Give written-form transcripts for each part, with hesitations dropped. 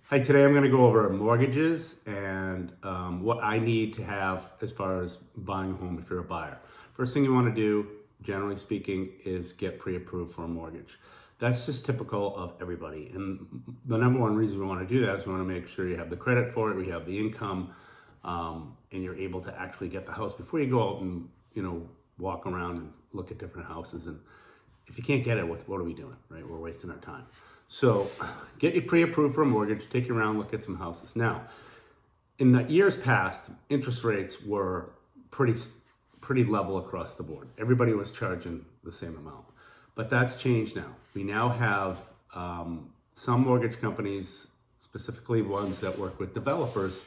Hi, today I'm going to go over mortgages and what I need to have as far as buying a home if you're a buyer. First thing you want to do, generally speaking, is get pre-approved for a mortgage. That's just typical of everybody. And the number one reason we want to do that is we want to make sure you have the credit for it, we have the income, and you're able to actually get the house before you go out and, walk around and look at different houses. And if you can't get it, what are we doing, right? We're wasting our time. So get you pre-approved for a mortgage, take you around, look at some houses. Now, in the years past, interest rates were pretty level across the board. Everybody was charging the same amount, but that's changed now. We now have some mortgage companies, specifically ones that work with developers,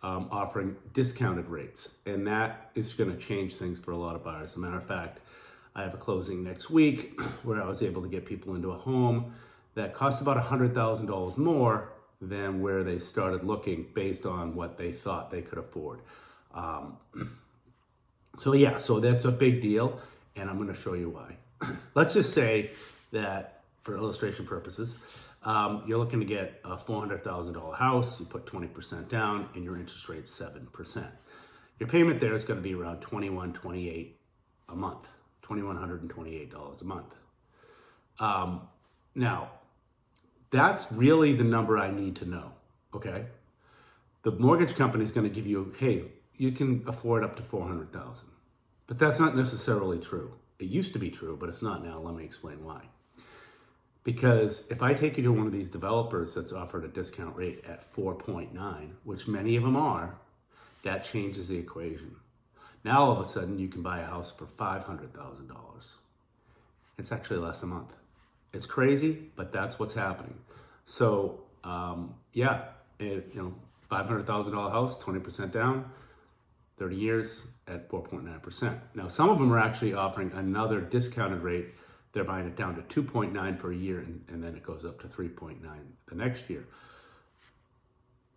offering discounted rates, and that is going to change things for a lot of buyers. As a matter of fact, I have a closing next week where I was able to get people into a home that costs about $100,000 more than where they started looking based on what they thought they could afford. So that's a big deal, and I'm going to show you why. Let's just say that, for illustration purposes, you're looking to get a $400,000 house, you put 20% down, and your interest rate's 7%. Your payment there is going to be around $2,128 a month, $2,128 a month. Now, that's really the number I need to know, okay? The mortgage company is going to give you, hey, you can afford up to $400,000. But that's not necessarily true. It used to be true, but it's not now. Let me explain why. Because if I take you to one of these developers that's offered a discount rate at 4.9, which many of them are, that changes the equation. Now all of a sudden you can buy a house for $500,000. It's actually less a month. It's crazy, but that's what's happening. So $500,000 house, 20% down, 30 years at 4.9%. Now, some of them are actually offering another discounted rate. They're buying it down to 2.9 for a year, and then it goes up to 3.9 the next year.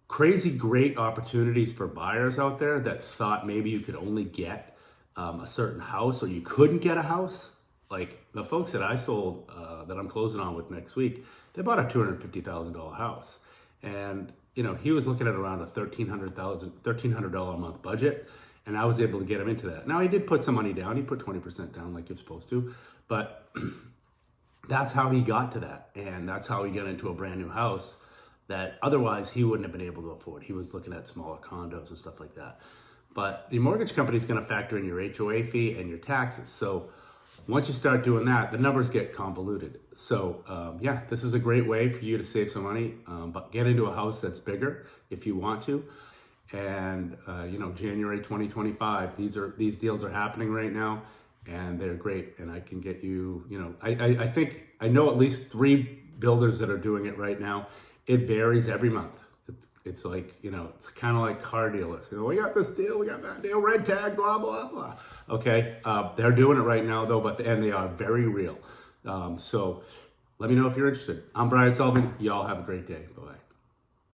Crazy great opportunities for buyers out there that thought maybe you could only get a certain house, or you couldn't get a house. Like the folks that I sold, that I'm closing on with next week, they bought a $250,000 house. And, he was looking at around a $1,300 a month budget. And I was able to get him into that. Now, he did put some money down. He put 20% down like you're supposed to. But that's how he got to that. And that's how he got into a brand new house that otherwise he wouldn't have been able to afford. He was looking at smaller condos and stuff like that. But the mortgage company is going to factor in your HOA fee and your taxes. So once you start doing that, the numbers get convoluted. So this is a great way for you to save some money, but get into a house that's bigger if you want to. And January 2025, these deals are happening right now, and they're great. And I can get you, I think I know at least 3 builders that are doing it right now. It varies every month. It's like, it's kind of like car dealers. We got this deal, we got that deal, red tag, blah, blah, blah. Okay, they're doing it right now though, and they are very real. So let me know if you're interested. I'm Brian Sullivan. Y'all have a great day. Bye-bye.